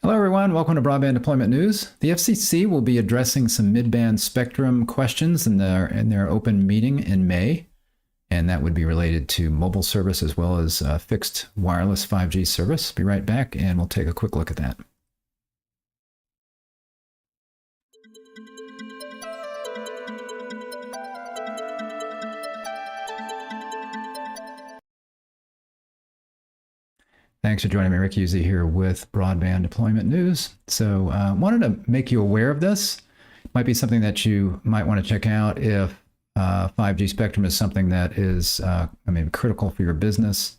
Hello, everyone. Welcome to Broadband Deployment News. The FCC will be addressing some mid-band spectrum questions in their open meeting in May, and that would be related to mobile service as well as fixed wireless 5G service. Be right back, and we'll take a quick look at that. Thanks for joining me. Rick Husey here with Broadband Deployment News. So wanted to make you aware of this. Might be something that you might want to check out if 5G spectrum is something that is critical for your business.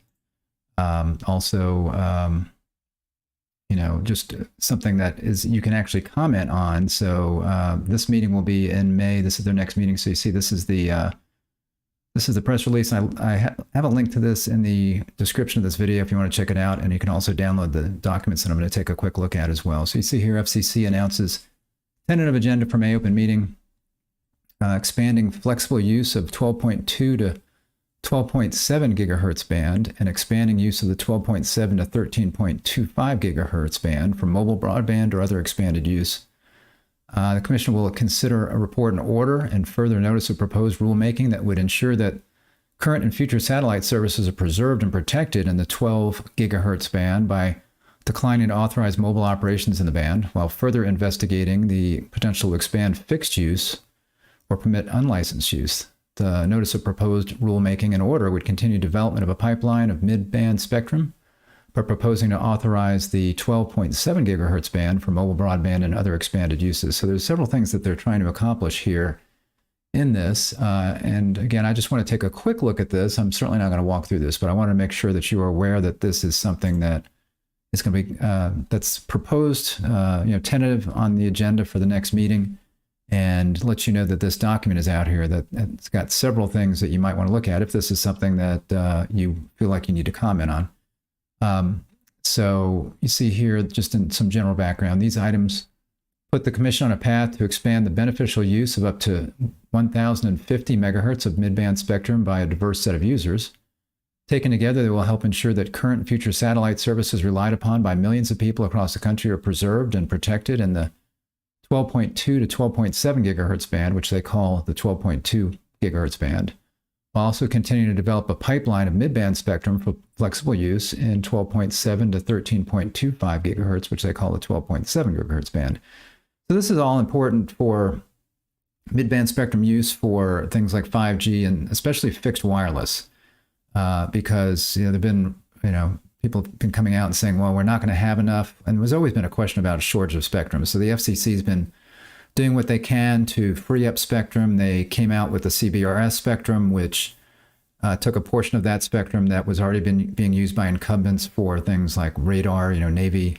Just something that is you can actually comment on. So this meeting will be in May. This is their next meeting. So you see this is the press release. I have a link to this in the description of this video if you want to check it out, and you can also download the documents that I'm going to take a quick look at as well. So you see here, FCC announces tentative agenda for May Open Meeting, expanding flexible use of 12.2 to 12.7 gigahertz band and expanding use of the 12.7 to 13.25 gigahertz band for mobile broadband or other expanded use. The Commission will consider a report and order and further notice of proposed rulemaking that would ensure that current and future satellite services are preserved and protected in the 12 gigahertz band by declining to authorize mobile operations in the band, while further investigating the potential to expand fixed use or permit unlicensed use. The notice of proposed rulemaking and order would continue development of a pipeline of mid-band spectrum, but proposing to authorize the 12.7 gigahertz band for mobile broadband and other expanded uses. So there's several things that they're trying to accomplish here in this. And again, I just want to take a quick look at this. I'm certainly not going to walk through this, but I want to make sure that you are aware that this is something that is going to be that's proposed, tentative on the agenda for the next meeting, and let you know that this document is out here, that it's got several things that you might want to look at if this is something that you feel like you need to comment on. So you see here, just in some general background, these items put the Commission on a path to expand the beneficial use of up to 1,050 megahertz of mid-band spectrum by a diverse set of users. Taken together, they will help ensure that current and future satellite services relied upon by millions of people across the country are preserved and protected in the 12.2 to 12.7 gigahertz band, which they call the 12.2 gigahertz band, while also continuing to develop a pipeline of mid-band spectrum for flexible use in 12.7 to 13.25 gigahertz, which they call the 12.7 gigahertz band. So this is all important for mid-band spectrum use for things like 5G and especially fixed wireless, because there've been people have been coming out and saying, well, we're not going to have enough, and there's always been a question about a shortage of spectrum. So the FCC has been doing what they can to free up spectrum. They came out with the CBRS spectrum, which took a portion of that spectrum that was already being used by incumbents for things like radar, Navy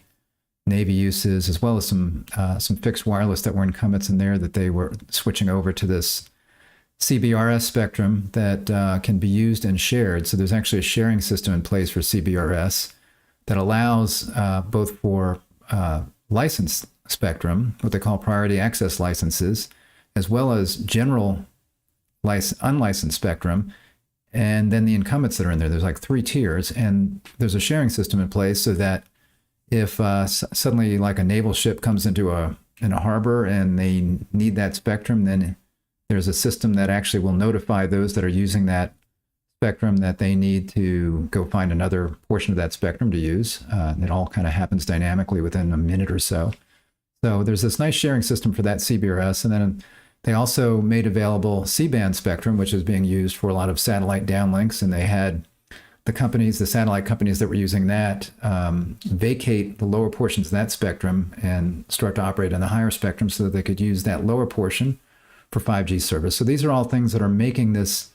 uses, as well as some fixed wireless that were incumbents in there that they were switching over to this CBRS spectrum that can be used and shared. So there's actually a sharing system in place for CBRS that allows both for licensed spectrum, what they call priority access licenses, as well as general unlicensed spectrum, and then the incumbents that are in there. There's like 3 tiers, and there's a sharing system in place so that if suddenly like a naval ship comes into a harbor and they need that spectrum, then there's a system that actually will notify those that are using that spectrum that they need to go find another portion of that spectrum to use. It all kind of happens dynamically within a minute or so. So there's this nice sharing system for that CBRS, and then they also made available C-band spectrum, which is being used for a lot of satellite downlinks, and they had the satellite companies that were using that vacate the lower portions of that spectrum and start to operate on the higher spectrum so that they could use that lower portion for 5G service. So these are all things that are making this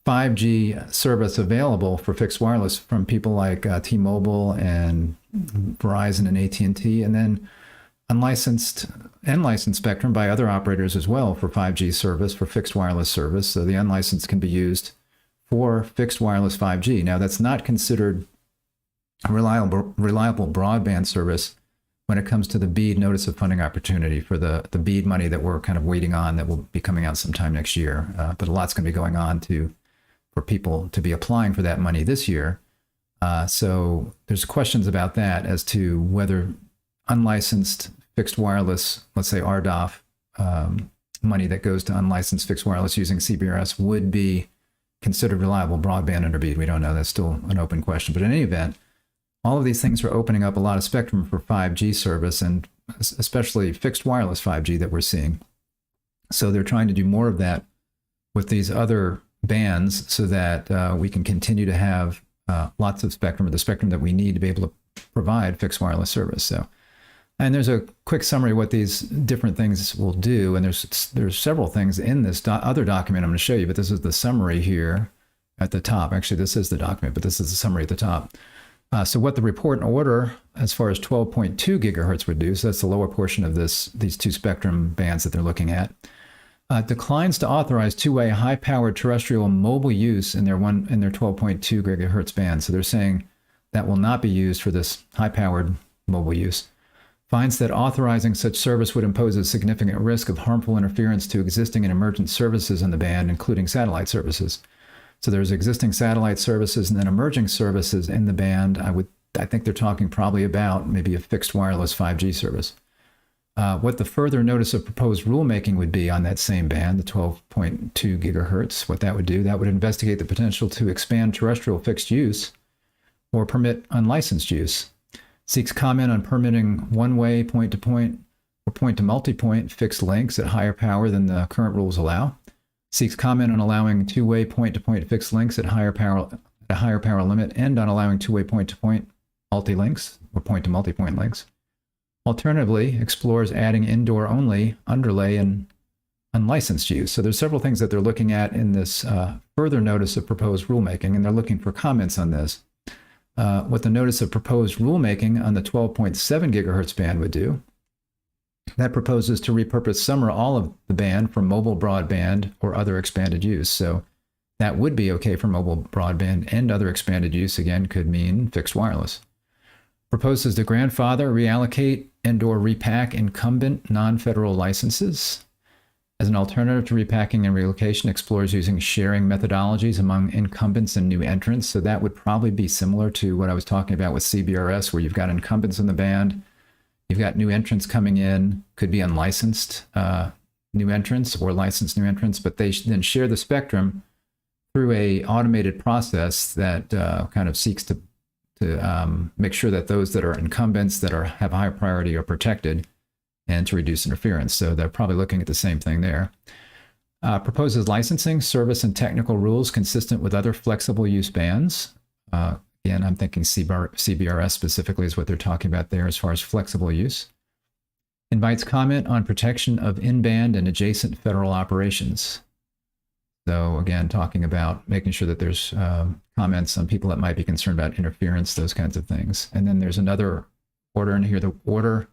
5G service available for fixed wireless from people like T-Mobile and Verizon and AT&T, and then unlicensed and licensed spectrum by other operators as well for 5G service, for fixed wireless service. So the unlicensed can be used for fixed wireless 5G. Now, that's not considered a reliable broadband service when it comes to the BEAD notice of funding opportunity for the BEAD money that we're kind of waiting on, that will be coming out sometime next year. But a lot's going to be going on for people to be applying for that money this year. So there's questions about that as to whether unlicensed fixed wireless, let's say RDOF, money that goes to unlicensed fixed wireless using CBRS would be considered reliable broadband under BEAD. We don't know. That's still an open question. But in any event, all of these things are opening up a lot of spectrum for 5G service, and especially fixed wireless 5G that we're seeing. So they're trying to do more of that with these other bands so that we can continue to have lots of spectrum, or the spectrum that we need to be able to provide fixed wireless service. So, and there's a quick summary of what these different things will do. And there's several things in this other document I'm going to show you, but this is the summary here at the top. Actually, this is the document, but this is the summary at the top. So what the report and order as far as 12.2 gigahertz would do, so that's the lower portion of these two spectrum bands that they're looking at, declines to authorize two-way high-powered terrestrial mobile use in their 12.2 gigahertz band. So they're saying that will not be used for this high-powered mobile use. Finds that authorizing such service would impose a significant risk of harmful interference to existing and emergent services in the band, including satellite services. So there's existing satellite services and then emerging services in the band. I think they're talking probably about maybe a fixed wireless 5G service. What the further notice of proposed rulemaking would be on that same band, the 12.2 gigahertz, what that would do, that would investigate the potential to expand terrestrial fixed use or permit unlicensed use. Seeks comment on permitting one-way point-to-point or point-to-multipoint fixed links at higher power than the current rules allow. Seeks comment on allowing two-way point-to-point fixed links at a higher power limit, and on allowing two-way point-to-point multi-links or point-to-multipoint links. Alternatively, explores adding indoor-only underlay and unlicensed use. So there's several things that they're looking at in this further notice of proposed rulemaking, and they're looking for comments on this. What the notice of proposed rulemaking on the 12.7 gigahertz band would do, that proposes to repurpose some or all of the band for mobile broadband or other expanded use. So that would be okay for mobile broadband, and other expanded use, again, could mean fixed wireless. Proposes to grandfather, reallocate, and/or repack incumbent non-federal licenses. As an alternative to repacking and relocation, explores using sharing methodologies among incumbents and new entrants. So that would probably be similar to what I was talking about with CBRS, where you've got incumbents in the band, you've got new entrants coming in, could be unlicensed new entrants or licensed new entrants, but they then share the spectrum through a automated process that kind of seeks to make sure that those that are incumbents that have higher priority are protected, and to reduce interference. So they're probably looking at the same thing there. Proposes licensing, service, and technical rules consistent with other flexible use bands. Again, I'm thinking CBRS specifically is what they're talking about there as far as flexible use. Invites comment on protection of in-band and adjacent federal operations. So again, talking about making sure that there's comments on people that might be concerned about interference, those kinds of things. And then there's another order in here, the order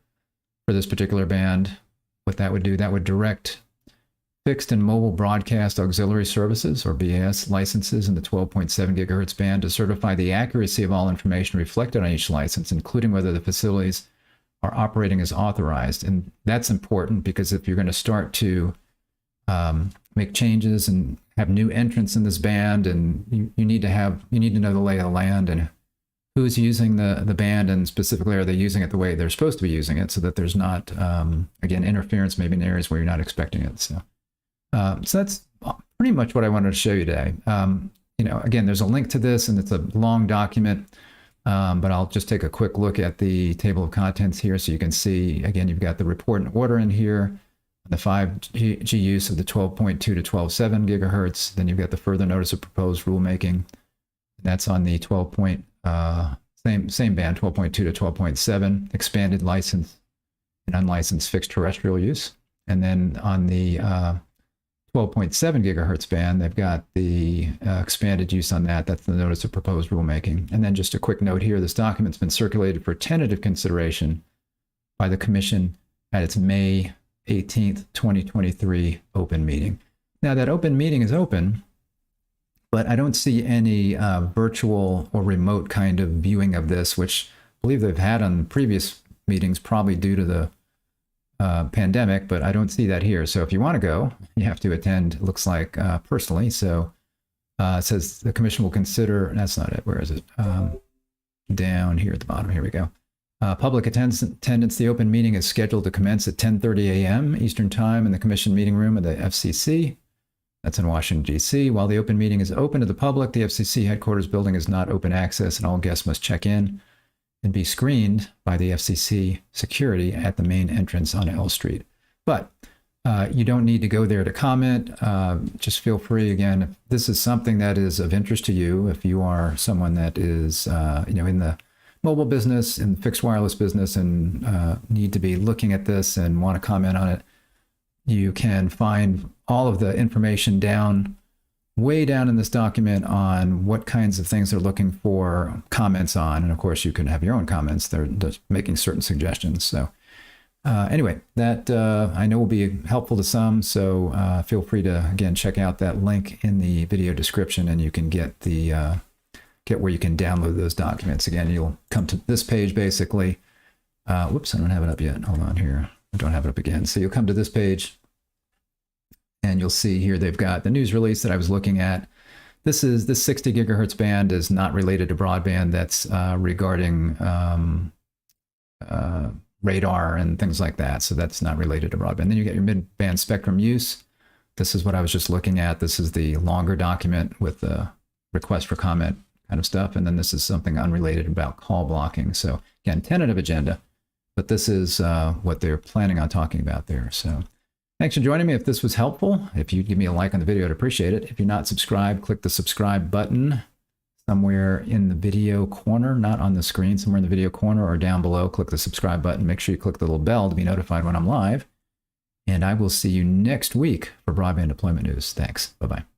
for this particular band. What that would do, that would direct fixed and mobile broadcast auxiliary services, or BAS licenses in the 12.7 gigahertz band to certify the accuracy of all information reflected on each license, including whether the facilities are operating as authorized. And that's important because if you're going to start to make changes and have new entrants in this band, and you need to know the lay of the land and who's using the band, and specifically, are they using it the way they're supposed to be using it, so that there's not, again, interference maybe in areas where you're not expecting it. So that's pretty much what I wanted to show you today. Again, there's a link to this, and it's a long document, but I'll just take a quick look at the table of contents here so you can see, again, you've got the report and order in here, the 5G use of the 12.2 to 12.7 gigahertz. Then you've got the further notice of proposed rulemaking. That's on the same band, 12.2 to 12.7, expanded license and unlicensed fixed terrestrial use. And then on the 12.7 gigahertz band, they've got the expanded use on that. That's the notice of proposed rulemaking. And then just a quick note here, this document's been circulated for tentative consideration by the Commission at its May 18th, 2023 open meeting. Now that open meeting is open, but I don't see any virtual or remote kind of viewing of this, which I believe they've had on previous meetings, probably due to the pandemic, but I don't see that here. So if you want to go, you have to attend, it looks like, personally. So it says the Commission will consider, that's not it, where is it? Down here at the bottom, here we go. Public attendance, the open meeting is scheduled to commence at 10:30 a.m. Eastern Time in the Commission meeting room of the FCC. That's in Washington, D.C. While the open meeting is open to the public, the FCC headquarters building is not open access, and all guests must check in and be screened by the FCC security at the main entrance on L Street. But you don't need to go there to comment. Just feel free, again, if this is something that is of interest to you, if you are someone that is in the mobile business, in the fixed wireless business, and need to be looking at this and want to comment on it, you can find all of the information way down in this document on what kinds of things they're looking for comments on. And of course, you can have your own comments. They're just making certain suggestions. So anyway, that I know will be helpful to some. So feel free to, again, check out that link in the video description, and you can get where you can download those documents. Again, you'll come to this page basically. Whoops, I don't have it up yet. Hold on here. I don't have it up again. So you'll come to this page, and you'll see here they've got the news release that I was looking at. This 60 gigahertz band is not related to broadband. That's regarding radar and things like that. So that's not related to broadband. Then you get your mid-band spectrum use. This is what I was just looking at. This is the longer document with the request for comment kind of stuff. And then this is something unrelated about call blocking. So again, tentative agenda, but this is what they're planning on talking about there. So thanks for joining me. If this was helpful, if you'd give me a like on the video, I'd appreciate it. If you're not subscribed, click the subscribe button somewhere in the video corner, not on the screen, somewhere in the video corner or down below. Click the subscribe button. Make sure you click the little bell to be notified when I'm live. And I will see you next week for broadband deployment news. Thanks. Bye-bye.